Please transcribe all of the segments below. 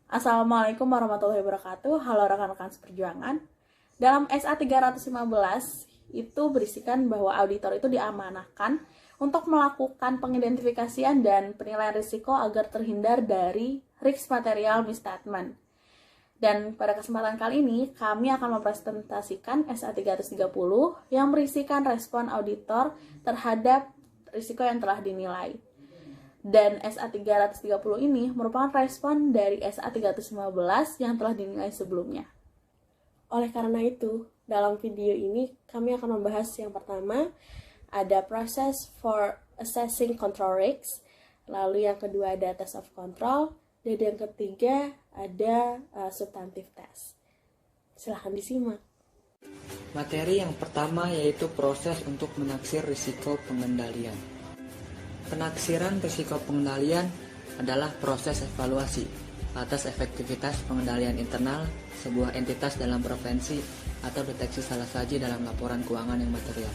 Assalamualaikum warahmatullahi wabarakatuh. Halo rekan-rekan seperjuangan. Dalam SA 315 itu berisikan bahwa auditor itu diamanahkan untuk melakukan pengidentifikasian dan penilaian risiko agar terhindar dari risk material misstatement. Dan pada kesempatan kali ini, kami akan mempresentasikan SA 330 yang berisikan respon auditor terhadap risiko yang telah dinilai. Dan SA 330 ini merupakan respon dari SA 315 yang telah dinilai sebelumnya. Oleh karena itu, dalam video ini kami akan membahas yang pertama, ada process for assessing control risks, lalu yang kedua ada test of control, dan yang ketiga ada substantive test. Silahkan disimak. Materi yang pertama yaitu proses untuk menaksir risiko pengendalian. Penaksiran risiko pengendalian adalah proses evaluasi atas efektivitas pengendalian internal sebuah entitas dalam prevensi atau deteksi salah saji dalam laporan keuangan yang material.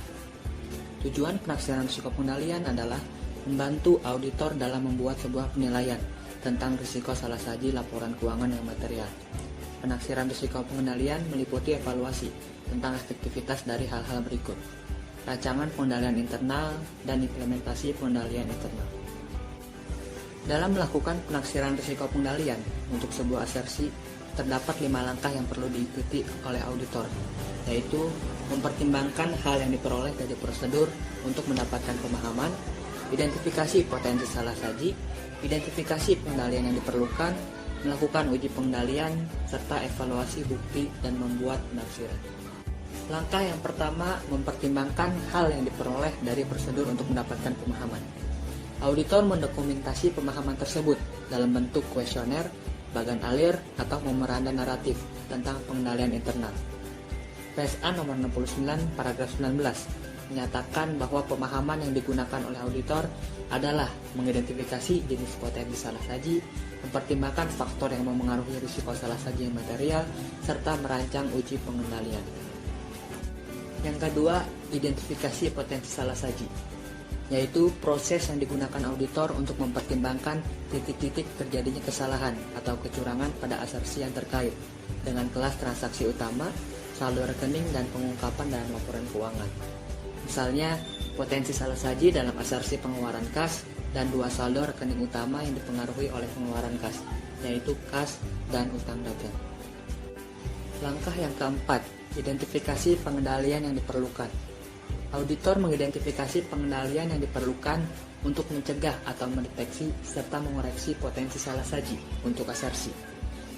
Tujuan penaksiran risiko pengendalian adalah membantu auditor dalam membuat sebuah penilaian tentang risiko salah saji laporan keuangan yang material. Penaksiran risiko pengendalian meliputi evaluasi tentang efektivitas dari hal-hal berikut: rancangan pengendalian internal dan implementasi pengendalian internal. Dalam melakukan penaksiran risiko pengendalian untuk sebuah asersi, terdapat 5 langkah yang perlu diikuti oleh auditor, yaitu mempertimbangkan hal yang diperoleh dari prosedur untuk mendapatkan pemahaman, identifikasi potensi salah saji, identifikasi pengendalian yang diperlukan, melakukan uji pengendalian, serta evaluasi bukti dan membuat penafsiran. Langkah yang pertama, mempertimbangkan hal yang diperoleh dari prosedur untuk mendapatkan pemahaman. Auditor mendokumentasi pemahaman tersebut dalam bentuk kuesioner, bagan alir, atau memoranda naratif tentang pengendalian internal. PSA nomor 69 paragraf 19 menyatakan bahwa pemahaman yang digunakan oleh auditor adalah mengidentifikasi jenis potensi salah saji, mempertimbangkan faktor yang memengaruhi risiko salah saji yang material, serta merancang uji pengendalian. Yang kedua, identifikasi potensi salah saji, yaitu proses yang digunakan auditor untuk mempertimbangkan titik-titik terjadinya kesalahan atau kecurangan pada asersi yang terkait dengan kelas transaksi utama, saldo rekening, dan pengungkapan dalam laporan keuangan. Misalnya, potensi salah saji dalam asersi pengeluaran kas dan 2 saldo rekening utama yang dipengaruhi oleh pengeluaran kas, yaitu kas dan utang dagang. Langkah yang keempat, identifikasi pengendalian yang diperlukan. Auditor mengidentifikasi pengendalian yang diperlukan untuk mencegah atau mendeteksi serta mengoreksi potensi salah saji untuk asersi.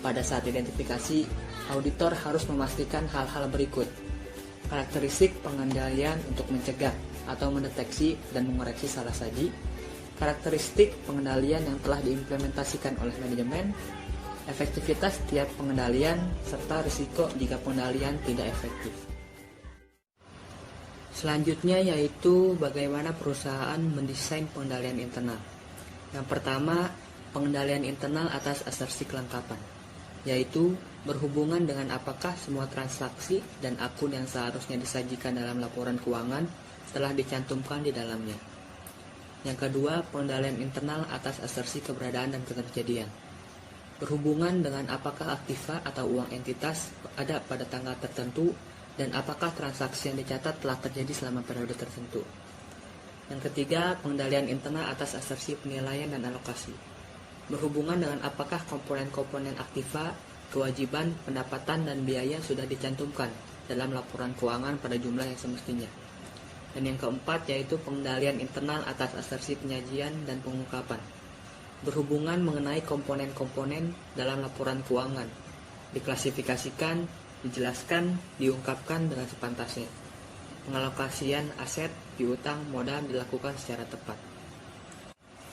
Pada saat identifikasi, auditor harus memastikan hal-hal berikut: karakteristik pengendalian untuk mencegah atau mendeteksi dan mengoreksi salah saji, karakteristik pengendalian yang telah diimplementasikan oleh manajemen, efektivitas tiap pengendalian, serta risiko jika pengendalian tidak efektif. Selanjutnya yaitu bagaimana perusahaan mendesain pengendalian internal. Yang pertama, pengendalian internal atas asersi kelengkapan, yaitu berhubungan dengan apakah semua transaksi dan akun yang seharusnya disajikan dalam laporan keuangan telah dicantumkan di dalamnya. Yang kedua, pengendalian internal atas asersi keberadaan dan keterjadian, berhubungan dengan apakah aktiva atau uang entitas ada pada tanggal tertentu dan apakah transaksi yang dicatat telah terjadi selama periode tertentu. Yang ketiga, pengendalian internal atas asersi penilaian dan alokasi, berhubungan dengan apakah komponen-komponen aktiva, kewajiban, pendapatan, dan biaya sudah dicantumkan dalam laporan keuangan pada jumlah yang semestinya. Dan yang keempat yaitu pengendalian internal atas asersi penyajian dan pengungkapan, berhubungan mengenai komponen-komponen dalam laporan keuangan, diklasifikasikan, dijelaskan, diungkapkan dengan sepantasnya. Pengalokasian aset, piutang, modal dilakukan secara tepat.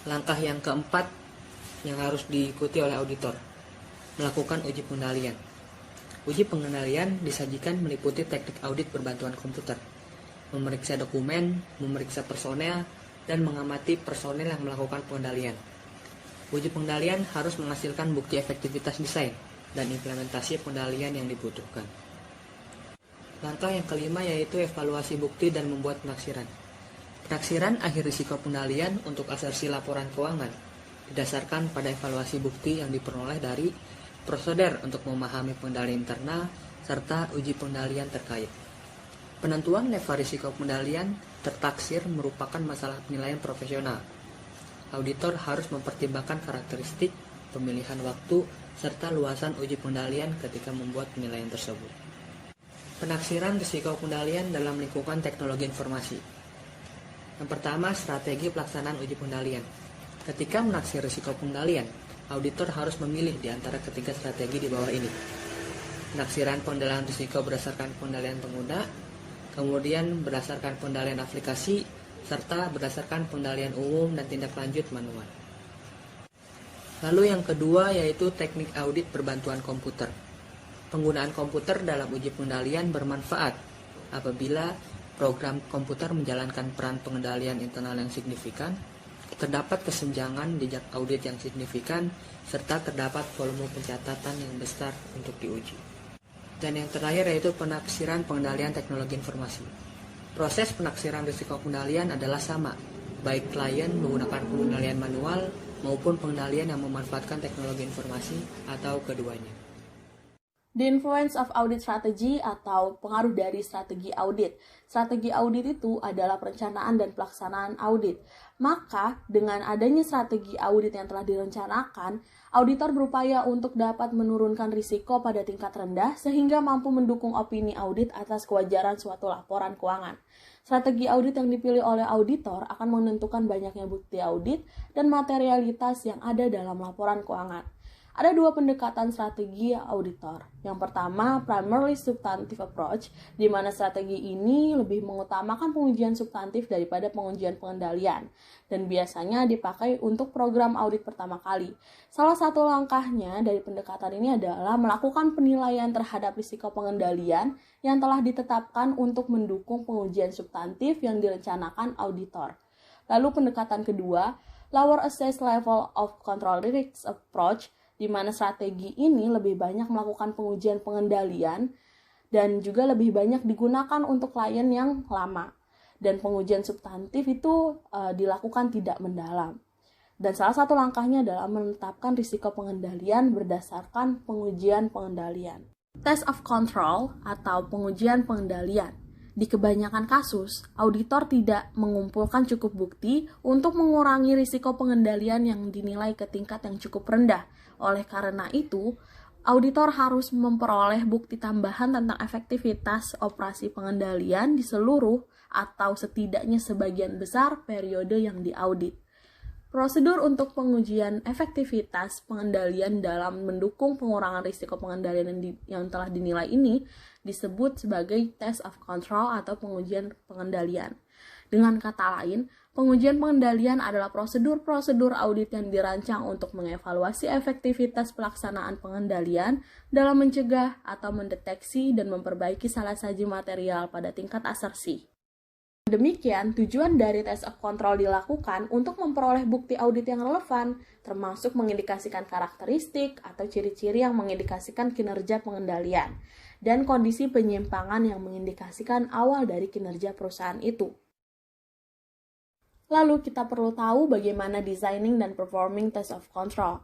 Langkah yang keempat yang harus diikuti oleh auditor, melakukan uji pengendalian. Uji pengendalian disajikan meliputi teknik audit berbantuan komputer, memeriksa dokumen, memeriksa personel, dan mengamati personel yang melakukan pengendalian. Uji pengendalian harus menghasilkan bukti efektivitas desain dan implementasi pengendalian yang dibutuhkan. Langkah yang kelima yaitu evaluasi bukti dan membuat penaksiran. Penaksiran akhir risiko pengendalian untuk asersi laporan keuangan didasarkan pada evaluasi bukti yang diperoleh dari prosedur untuk memahami pengendalian internal serta uji pengendalian terkait. Penentuan level risiko pengendalian tertaksir merupakan masalah penilaian profesional. Auditor harus mempertimbangkan karakteristik, pemilihan waktu, serta luasan uji pengendalian ketika membuat penilaian tersebut. Penaksiran risiko pengendalian dalam lingkungan teknologi informasi. Yang pertama, strategi pelaksanaan uji pengendalian. Ketika menaksir risiko pengendalian, auditor harus memilih di antara ketiga strategi di bawah ini. Penaksiran pengendalian risiko berdasarkan pengendalian pengguna, kemudian berdasarkan pengendalian aplikasi, serta berdasarkan pengendalian umum dan tindak lanjut manual. Lalu yang kedua yaitu teknik audit berbantuan komputer. Penggunaan komputer dalam uji pengendalian bermanfaat apabila program komputer menjalankan peran pengendalian internal yang signifikan, terdapat kesenjangan jejak audit yang signifikan, serta terdapat volume pencatatan yang besar untuk diuji. Dan yang terakhir yaitu penaksiran pengendalian teknologi informasi. Proses penaksiran risiko pengendalian adalah sama, baik klien menggunakan pengendalian manual maupun pengendalian yang memanfaatkan teknologi informasi atau keduanya. The influence of audit strategy atau pengaruh dari strategi audit. Strategi audit itu adalah perencanaan dan pelaksanaan audit. Maka, dengan adanya strategi audit yang telah direncanakan, auditor berupaya untuk dapat menurunkan risiko pada tingkat rendah sehingga mampu mendukung opini audit atas kewajaran suatu laporan keuangan. Strategi audit yang dipilih oleh auditor akan menentukan banyaknya bukti audit dan materialitas yang ada dalam laporan keuangan. Ada dua pendekatan strategi auditor. Yang pertama, primarily substantive approach, di mana strategi ini lebih mengutamakan pengujian substantif daripada pengujian pengendalian, dan biasanya dipakai untuk program audit pertama kali. Salah satu langkahnya dari pendekatan ini adalah melakukan penilaian terhadap risiko pengendalian yang telah ditetapkan untuk mendukung pengujian substantif yang direncanakan auditor. Lalu pendekatan kedua, lower assessed level of control risk approach, di mana strategi ini lebih banyak melakukan pengujian pengendalian dan juga lebih banyak digunakan untuk klien yang lama. Dan pengujian substantif itu dilakukan tidak mendalam. Dan salah satu langkahnya adalah menetapkan risiko pengendalian berdasarkan pengujian pengendalian. Test of control atau pengujian pengendalian. Di kebanyakan kasus, auditor tidak mengumpulkan cukup bukti untuk mengurangi risiko pengendalian yang dinilai ke tingkat yang cukup rendah. Oleh karena itu, auditor harus memperoleh bukti tambahan tentang efektivitas operasi pengendalian di seluruh atau setidaknya sebagian besar periode yang diaudit. Prosedur untuk pengujian efektivitas pengendalian dalam mendukung pengurangan risiko pengendalian yang telah dinilai ini disebut sebagai test of control atau pengujian pengendalian. Dengan kata lain, pengujian pengendalian adalah prosedur-prosedur audit yang dirancang untuk mengevaluasi efektivitas pelaksanaan pengendalian dalam mencegah atau mendeteksi dan memperbaiki salah saji material pada tingkat asersi. Demikian, tujuan dari test of control dilakukan untuk memperoleh bukti audit yang relevan, termasuk mengindikasikan karakteristik atau ciri-ciri yang mengindikasikan kinerja pengendalian, dan kondisi penyimpangan yang mengindikasikan awal dari kinerja perusahaan itu. Lalu kita perlu tahu bagaimana designing dan performing test of control.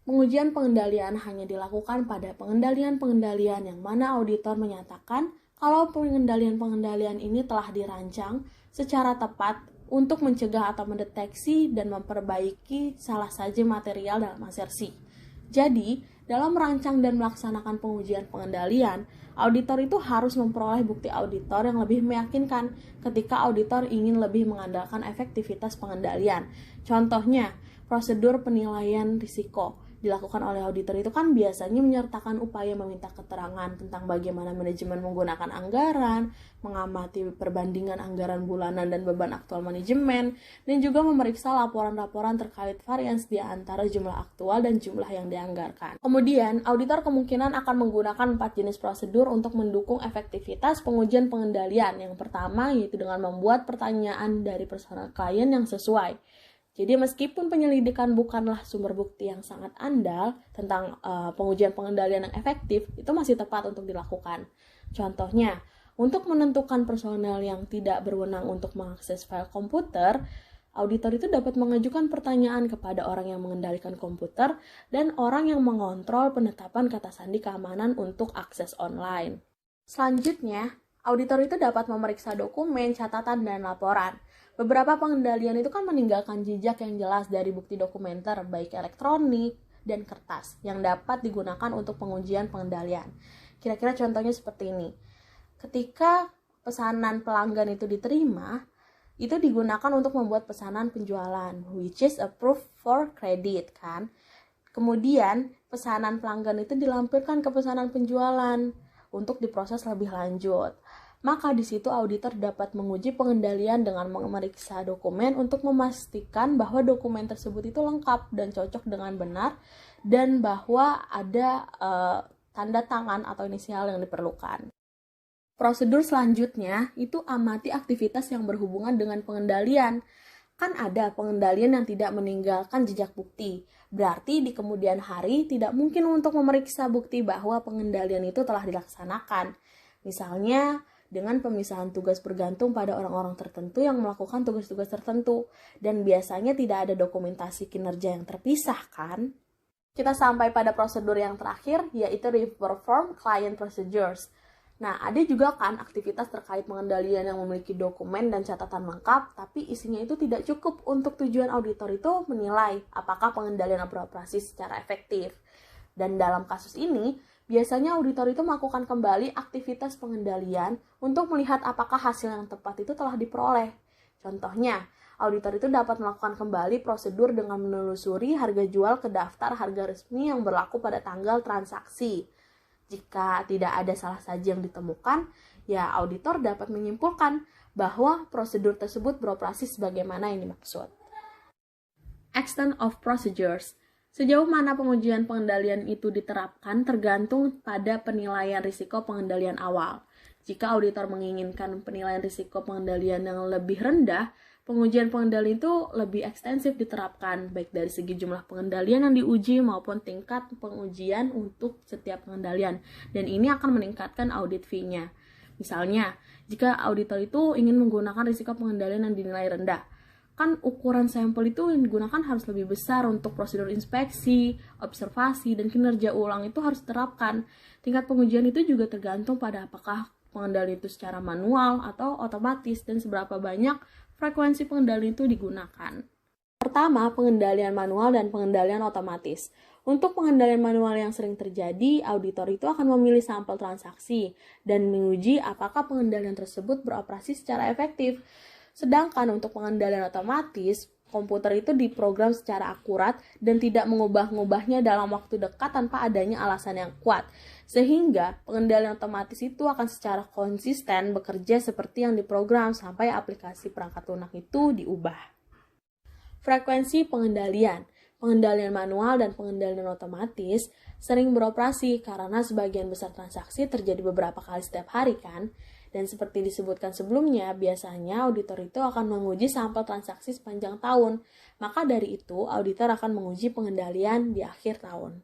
Pengujian pengendalian hanya dilakukan pada pengendalian-pengendalian yang mana auditor menyatakan kalau pengendalian-pengendalian ini telah dirancang secara tepat untuk mencegah atau mendeteksi dan memperbaiki salah saji material dalam asersi. Jadi, dalam merancang dan melaksanakan pengujian pengendalian, auditor itu harus memperoleh bukti auditor yang lebih meyakinkan ketika auditor ingin lebih mengandalkan efektivitas pengendalian. Contohnya, prosedur penilaian risiko dilakukan oleh auditor itu kan biasanya menyertakan upaya meminta keterangan tentang bagaimana manajemen menggunakan anggaran, mengamati perbandingan anggaran bulanan dan beban aktual manajemen, dan juga memeriksa laporan-laporan terkait varians di antara jumlah aktual dan jumlah yang dianggarkan. Kemudian, auditor kemungkinan akan menggunakan 4 jenis prosedur untuk mendukung efektivitas pengujian pengendalian. Yang pertama yaitu dengan membuat pertanyaan dari personal klien yang sesuai. Jadi meskipun penyelidikan bukanlah sumber bukti yang sangat andal tentang pengujian pengendalian yang efektif, itu masih tepat untuk dilakukan. Contohnya, untuk menentukan personel yang tidak berwenang untuk mengakses file komputer, auditor itu dapat mengajukan pertanyaan kepada orang yang mengendalikan komputer dan orang yang mengontrol penetapan kata sandi keamanan untuk akses online. Selanjutnya, auditor itu dapat memeriksa dokumen, catatan, dan laporan. Beberapa pengendalian itu kan meninggalkan jejak yang jelas dari bukti dokumenter, baik elektronik dan kertas, yang dapat digunakan untuk pengujian pengendalian. Kira-kira contohnya seperti ini. Ketika pesanan pelanggan itu diterima, itu digunakan untuk membuat pesanan penjualan, which is approved for credit, kan? Kemudian, pesanan pelanggan itu dilampirkan ke pesanan penjualan untuk diproses lebih lanjut. Maka di situ auditor dapat menguji pengendalian dengan memeriksa dokumen untuk memastikan bahwa dokumen tersebut itu lengkap dan cocok dengan benar dan bahwa ada tanda tangan atau inisial yang diperlukan. Prosedur selanjutnya itu amati aktivitas yang berhubungan dengan pengendalian. Kan ada pengendalian yang tidak meninggalkan jejak bukti. Berarti di kemudian hari tidak mungkin untuk memeriksa bukti bahwa pengendalian itu telah dilaksanakan. Misalnya dengan pemisahan tugas bergantung pada orang-orang tertentu yang melakukan tugas-tugas tertentu. Dan biasanya tidak ada dokumentasi kinerja yang terpisah, kan? Kita sampai pada prosedur yang terakhir, yaitu perform client procedures. Nah, ada juga kan aktivitas terkait pengendalian yang memiliki dokumen dan catatan lengkap, tapi isinya itu tidak cukup untuk tujuan auditor itu menilai apakah pengendalian beroperasi secara efektif. Dan dalam kasus ini, biasanya auditor itu melakukan kembali aktivitas pengendalian untuk melihat apakah hasil yang tepat itu telah diperoleh. Contohnya, auditor itu dapat melakukan kembali prosedur dengan menelusuri harga jual ke daftar harga resmi yang berlaku pada tanggal transaksi. Jika tidak ada salah saji yang ditemukan, ya auditor dapat menyimpulkan bahwa prosedur tersebut beroperasi sebagaimana yang dimaksud. Extent of procedures. Sejauh mana pengujian pengendalian itu diterapkan tergantung pada penilaian risiko pengendalian awal. Jika auditor menginginkan penilaian risiko pengendalian yang lebih rendah, pengujian pengendalian itu lebih ekstensif diterapkan, baik dari segi jumlah pengendalian yang diuji maupun tingkat pengujian untuk setiap pengendalian. Dan ini akan meningkatkan audit fee-nya. Misalnya, jika auditor itu ingin menggunakan risiko pengendalian yang dinilai rendah, kan ukuran sampel itu yang digunakan harus lebih besar untuk prosedur inspeksi, observasi, dan kinerja ulang itu harus diterapkan. Tingkat pengujian itu juga tergantung pada apakah pengendalian itu secara manual atau otomatis dan seberapa banyak frekuensi pengendalian itu digunakan. Pertama, pengendalian manual dan pengendalian otomatis. Untuk pengendalian manual yang sering terjadi, auditor itu akan memilih sampel transaksi dan menguji apakah pengendalian tersebut beroperasi secara efektif. Sedangkan untuk pengendalian otomatis, komputer itu diprogram secara akurat dan tidak mengubah-ubahnya dalam waktu dekat tanpa adanya alasan yang kuat. Sehingga pengendalian otomatis itu akan secara konsisten bekerja seperti yang diprogram sampai aplikasi perangkat lunak itu diubah. Frekuensi pengendalian. Pengendalian manual dan pengendalian otomatis sering beroperasi karena sebagian besar transaksi terjadi beberapa kali setiap hari kan. Dan seperti disebutkan sebelumnya, biasanya auditor itu akan menguji sampel transaksi sepanjang tahun. Maka dari itu, auditor akan menguji pengendalian di akhir tahun.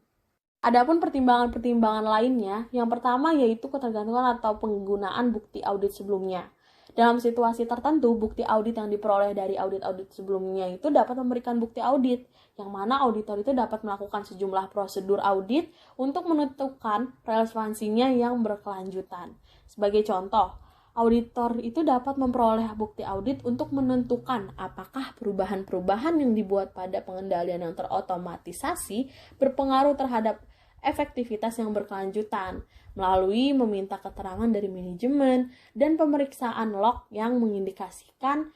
Adapun pertimbangan-pertimbangan lainnya, yang pertama yaitu ketergantungan atau penggunaan bukti audit sebelumnya. Dalam situasi tertentu, bukti audit yang diperoleh dari audit-audit sebelumnya itu dapat memberikan bukti audit, yang mana auditor itu dapat melakukan sejumlah prosedur audit untuk menentukan relevansinya yang berkelanjutan. Sebagai contoh, auditor itu dapat memperoleh bukti audit untuk menentukan apakah perubahan-perubahan yang dibuat pada pengendalian yang terotomatisasi berpengaruh terhadap efektivitas yang berkelanjutan melalui meminta keterangan dari manajemen dan pemeriksaan log yang mengindikasikan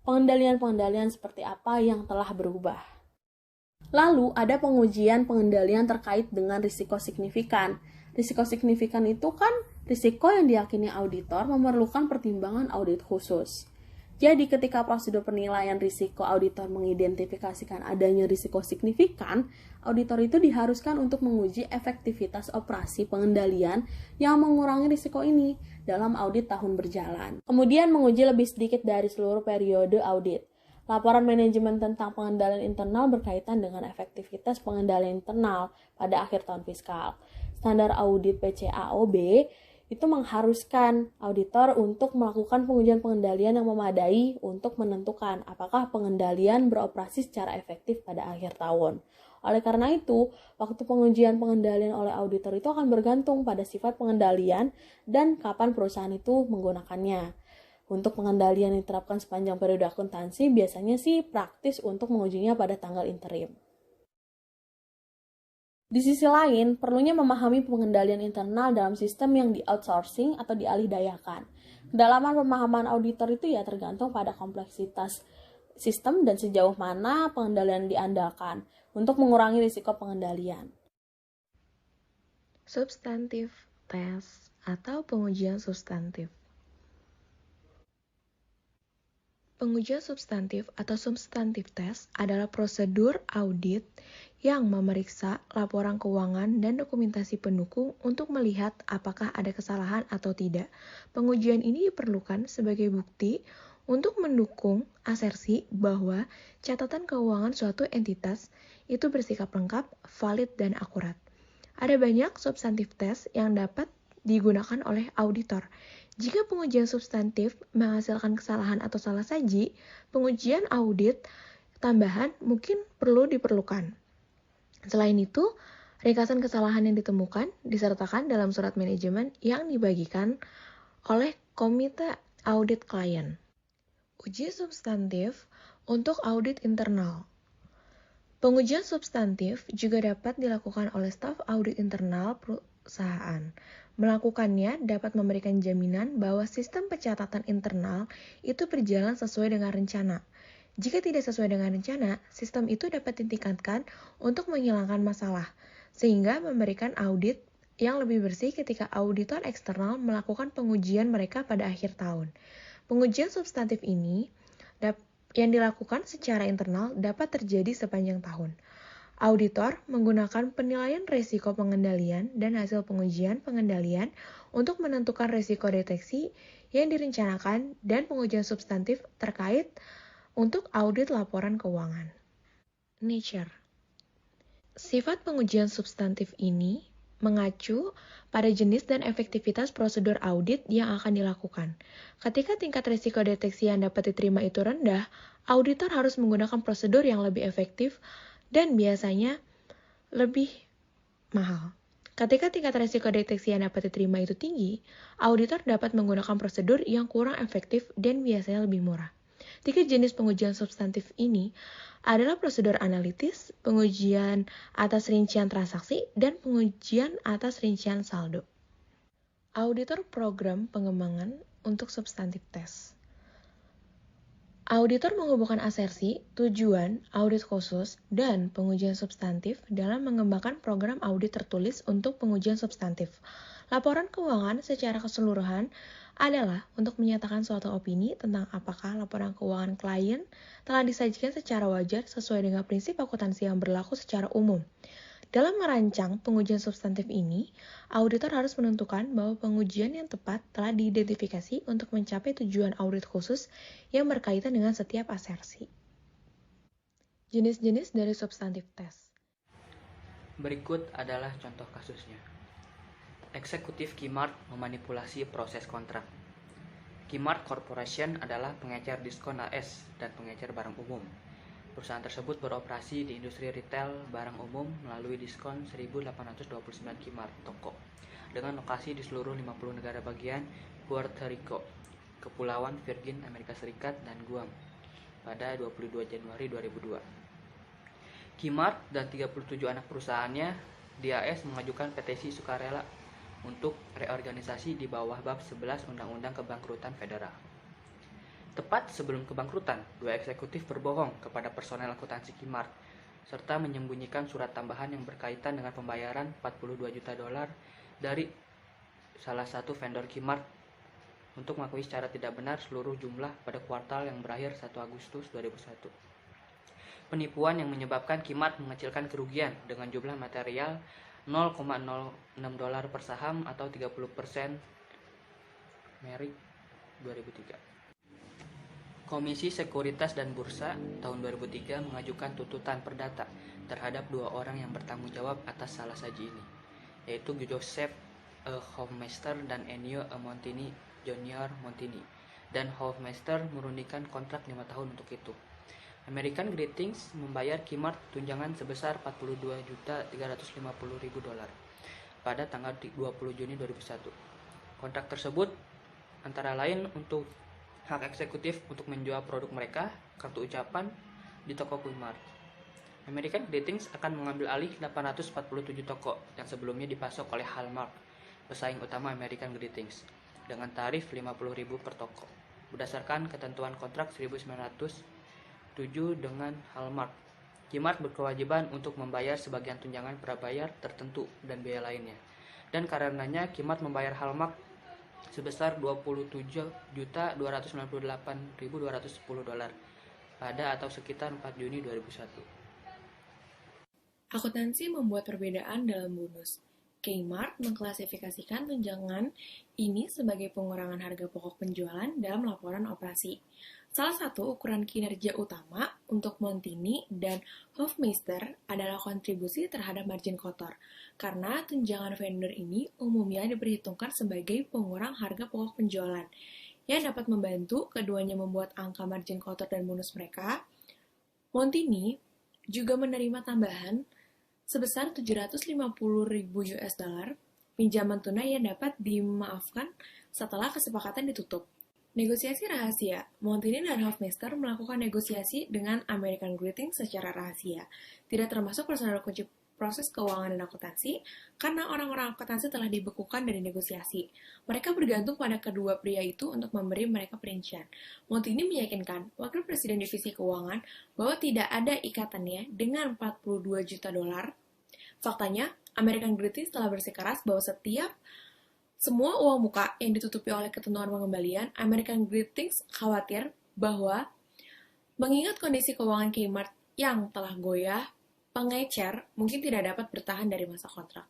pengendalian-pengendalian seperti apa yang telah berubah. Lalu ada pengujian pengendalian terkait dengan risiko signifikan. Risiko signifikan itu kan risiko yang diyakini auditor memerlukan pertimbangan audit khusus. Jadi ketika prosedur penilaian risiko auditor mengidentifikasikan adanya risiko signifikan, auditor itu diharuskan untuk menguji efektivitas operasi pengendalian yang mengurangi risiko ini dalam audit tahun berjalan. Kemudian menguji lebih sedikit dari seluruh periode audit. Laporan manajemen tentang pengendalian internal berkaitan dengan efektivitas pengendalian internal pada akhir tahun fiskal. Standar audit PCAOB itu mengharuskan auditor untuk melakukan pengujian pengendalian yang memadai untuk menentukan apakah pengendalian beroperasi secara efektif pada akhir tahun. Oleh karena itu, waktu pengujian pengendalian oleh auditor itu akan bergantung pada sifat pengendalian dan kapan perusahaan itu menggunakannya. Untuk pengendalian yang diterapkan sepanjang periode akuntansi, biasanya sih praktis untuk mengujinya pada tanggal interim. Di sisi lain, perlunya memahami pengendalian internal dalam sistem yang di-outsourcing atau dialihdayakan. Kedalaman pemahaman auditor itu ya tergantung pada kompleksitas sistem dan sejauh mana pengendalian diandalkan untuk mengurangi risiko pengendalian. Substantif tes atau pengujian substantif. Pengujian substantif atau substantif tes adalah prosedur audit yang memeriksa laporan keuangan dan dokumentasi pendukung untuk melihat apakah ada kesalahan atau tidak. Pengujian ini diperlukan sebagai bukti untuk mendukung asersi bahwa catatan keuangan suatu entitas itu bersikap lengkap, valid, dan akurat. Ada banyak substantif tes yang dapat digunakan oleh auditor. Jika pengujian substantif menghasilkan kesalahan atau salah saji, pengujian audit tambahan mungkin perlu diperlukan. Selain itu, ringkasan kesalahan yang ditemukan disertakan dalam surat manajemen yang dibagikan oleh komite audit klien. Uji substantif untuk audit internal. Pengujian substantif juga dapat dilakukan oleh staf audit internal perusahaan. Melakukannya dapat memberikan jaminan bahwa sistem pencatatan internal itu berjalan sesuai dengan rencana. Jika tidak sesuai dengan rencana, sistem itu dapat ditingkatkan untuk menghilangkan masalah, sehingga memberikan audit yang lebih bersih ketika auditor eksternal melakukan pengujian mereka pada akhir tahun. Pengujian substantif ini yang dilakukan secara internal dapat terjadi sepanjang tahun. Auditor menggunakan penilaian risiko pengendalian dan hasil pengujian pengendalian untuk menentukan risiko deteksi yang direncanakan dan pengujian substantif terkait untuk audit laporan keuangan. Nature. Sifat pengujian substantif ini mengacu pada jenis dan efektivitas prosedur audit yang akan dilakukan. Ketika tingkat risiko deteksi yang dapat diterima itu rendah, auditor harus menggunakan prosedur yang lebih efektif dan biasanya lebih mahal. Ketika tingkat risiko deteksi yang dapat diterima itu tinggi, auditor dapat menggunakan prosedur yang kurang efektif dan biasanya lebih murah. 3 jenis pengujian substantif ini adalah prosedur analitis, pengujian atas rincian transaksi, dan pengujian atas rincian saldo. Auditor program pengembangan untuk substantif tes. Auditor menghubungkan asersi, tujuan, audit khusus, dan pengujian substantif dalam mengembangkan program audit tertulis untuk pengujian substantif. Laporan keuangan secara keseluruhan adalah untuk menyatakan suatu opini tentang apakah laporan keuangan klien telah disajikan secara wajar sesuai dengan prinsip akuntansi yang berlaku secara umum. Dalam merancang pengujian substantif ini, auditor harus menentukan bahwa pengujian yang tepat telah diidentifikasi untuk mencapai tujuan audit khusus yang berkaitan dengan setiap asersi. Jenis-jenis dari substantif tes. Berikut adalah contoh kasusnya. Eksekutif Kmart memanipulasi proses kontrak. Kmart Corporation adalah pengecer diskon AS dan pengecer barang umum. Perusahaan tersebut beroperasi di industri retail barang umum melalui diskon 1.829 Kmart toko dengan lokasi di seluruh 50 negara bagian Puerto Rico, Kepulauan Virgin Amerika Serikat, dan Guam pada 22 Januari 2002. Kmart dan 37 anak perusahaannya di AS mengajukan petisi sukarela untuk reorganisasi di bawah bab 11 Undang-Undang Kebangkrutan Federal. Tepat sebelum kebangkrutan, 2 eksekutif berbohong kepada personel akuntansi Kmart serta menyembunyikan surat tambahan yang berkaitan dengan pembayaran $42 juta dari salah satu vendor Kmart untuk mengakui secara tidak benar seluruh jumlah pada kuartal yang berakhir 1 Agustus 2001. Penipuan yang menyebabkan Kmart mengecilkan kerugian dengan jumlah material $0,06 per saham atau 30% Maret 2003. Komisi Sekuritas dan Bursa tahun 2003 mengajukan tuntutan perdata terhadap 2 orang yang bertanggung jawab atas salah saji ini, yaitu Joseph A. Hofmeister dan Ennio A. Montini Junior Montini, dan Hofmeister merundingkan kontrak 5 tahun untuk itu. American Greetings membayar Kmart tunjangan sebesar $42.350.000 pada tanggal 20 Juni 2001. Kontrak tersebut antara lain untuk hak eksekutif untuk menjual produk mereka, kartu ucapan, di toko Kmart. American Greetings akan mengambil alih 847 toko yang sebelumnya dipasok oleh Hallmark, pesaing utama American Greetings, dengan tarif $50.000 per toko. Berdasarkan ketentuan kontrak 1907 dengan Hallmark, Kmart berkewajiban untuk membayar sebagian tunjangan prabayar tertentu dan biaya lainnya. Dan karenanya Kmart membayar Hallmark sebesar $27.298.210 pada atau sekitar 4 Juni 2001. Akuntansi membuat perbedaan dalam bonus. Kmart mengklasifikasikan tunjangan ini sebagai pengurangan harga pokok penjualan dalam laporan operasi. Salah satu ukuran kinerja utama untuk Montini dan Hofmeister adalah kontribusi terhadap margin kotor, karena tunjangan vendor ini umumnya diperhitungkan sebagai pengurang harga pokok penjualan, yang dapat membantu keduanya membuat angka margin kotor dan bonus mereka. Montini juga menerima tambahan sebesar $750.000 pinjaman tunai yang dapat dimaafkan setelah kesepakatan ditutup. Negosiasi rahasia. Montini dan Hofmeister melakukan negosiasi dengan American Greetings secara rahasia, tidak termasuk personal kunci proses keuangan dan akuntansi, karena orang-orang akuntansi telah dibekukan dari negosiasi. Mereka bergantung pada kedua pria itu untuk memberi mereka perincian. Montini meyakinkan Wakil Presiden Divisi Keuangan bahwa tidak ada ikatannya dengan $42 juta. Faktanya, American Greetings telah bersikeras bahwa semua uang muka yang ditutupi oleh ketentuan pengembalian. American Greetings khawatir bahwa mengingat kondisi keuangan Kmart yang telah goyah, pengecer mungkin tidak dapat bertahan dari masa kontrak.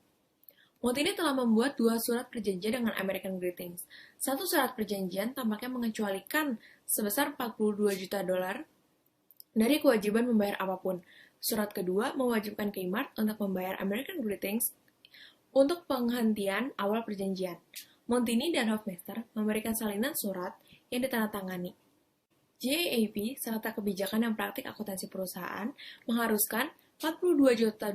Montini telah membuat 2 surat perjanjian dengan American Greetings. Satu surat perjanjian tampaknya mengecualikan sebesar $42 juta dari kewajiban membayar apapun. Surat kedua mewajibkan Kmart untuk membayar American Greetings untuk penghentian awal perjanjian. Montini dan Hofmeister memberikan salinan surat yang ditandatangani. GAAP serta kebijakan dan praktik akuntansi perusahaan mengharuskan $42 juta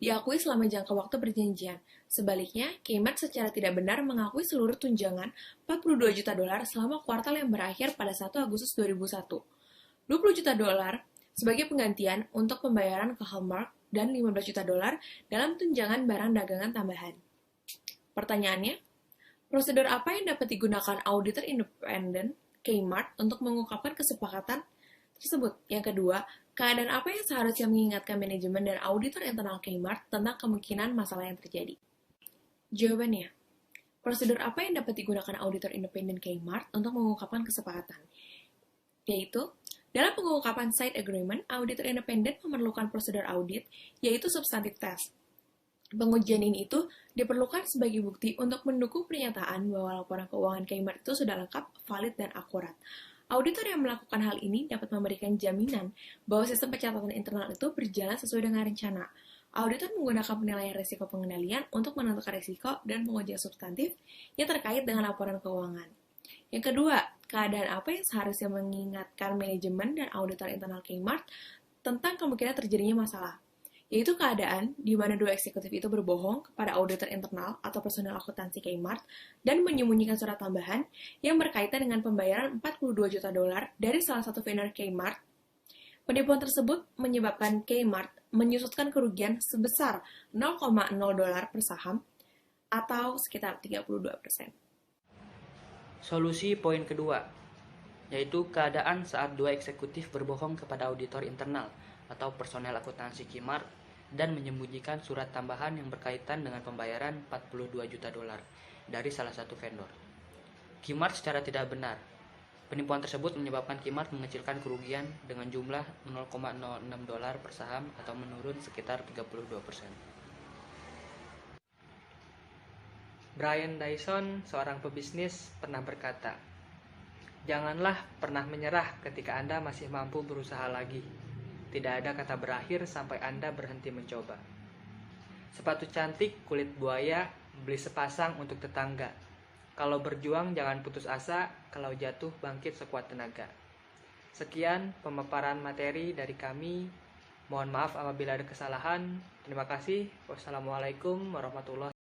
diakui selama jangka waktu perjanjian. Sebaliknya, Kmart secara tidak benar mengakui seluruh tunjangan $42 juta selama kuartal yang berakhir pada 1 Agustus 2001. $20 juta sebagai penggantian untuk pembayaran ke Hallmark dan $15 juta dalam tunjangan barang dagangan tambahan. Pertanyaannya, prosedur apa yang dapat digunakan auditor independen Kmart untuk mengungkapkan kesepakatan tersebut? Yang kedua, keadaan apa yang seharusnya mengingatkan manajemen dan auditor internal Kmart tentang kemungkinan masalah yang terjadi? Jawabannya, prosedur apa yang dapat digunakan auditor independen Kmart untuk mengungkapkan kesepakatan? Yaitu, dalam pengungkapan side agreement, auditor independen memerlukan prosedur audit, yaitu substantive test. Pengujian ini itu diperlukan sebagai bukti untuk mendukung pernyataan bahwa laporan keuangan Kmart itu sudah lengkap, valid, dan akurat. Auditor yang melakukan hal ini dapat memberikan jaminan bahwa sistem pencatatan internal itu berjalan sesuai dengan rencana. Auditor menggunakan penilaian risiko pengendalian untuk menentukan risiko dan pengujian substantif yang terkait dengan laporan keuangan. Yang kedua, keadaan apa yang seharusnya mengingatkan manajemen dan auditor internal Kmart tentang kemungkinan terjadinya masalah, yaitu keadaan di mana dua eksekutif itu berbohong kepada auditor internal atau personel akuntansi Kmart dan menyembunyikan surat tambahan yang berkaitan dengan pembayaran $42 juta dari salah satu vendor Kmart. Penipuan tersebut menyebabkan Kmart menyusutkan kerugian sebesar $0,0 per saham atau sekitar 32%. Solusi poin kedua, yaitu keadaan saat dua eksekutif berbohong kepada auditor internal atau personel akuntansi Kmart dan menyembunyikan surat tambahan yang berkaitan dengan pembayaran $42 juta dari salah satu vendor Kmart secara tidak benar. Penipuan tersebut menyebabkan Kmart mengecilkan kerugian dengan jumlah $0,06 per saham atau menurun sekitar 32%. Brian Dyson, seorang pebisnis, pernah berkata, "Janganlah pernah menyerah ketika Anda masih mampu berusaha lagi. Tidak ada kata berakhir sampai Anda berhenti mencoba." Sepatu cantik kulit buaya beli sepasang untuk tetangga. Kalau berjuang jangan putus asa, kalau jatuh bangkit sekuat tenaga. Sekian pemaparan materi dari kami. Mohon maaf apabila ada kesalahan. Terima kasih. Wassalamualaikum warahmatullahi wabarakatuh.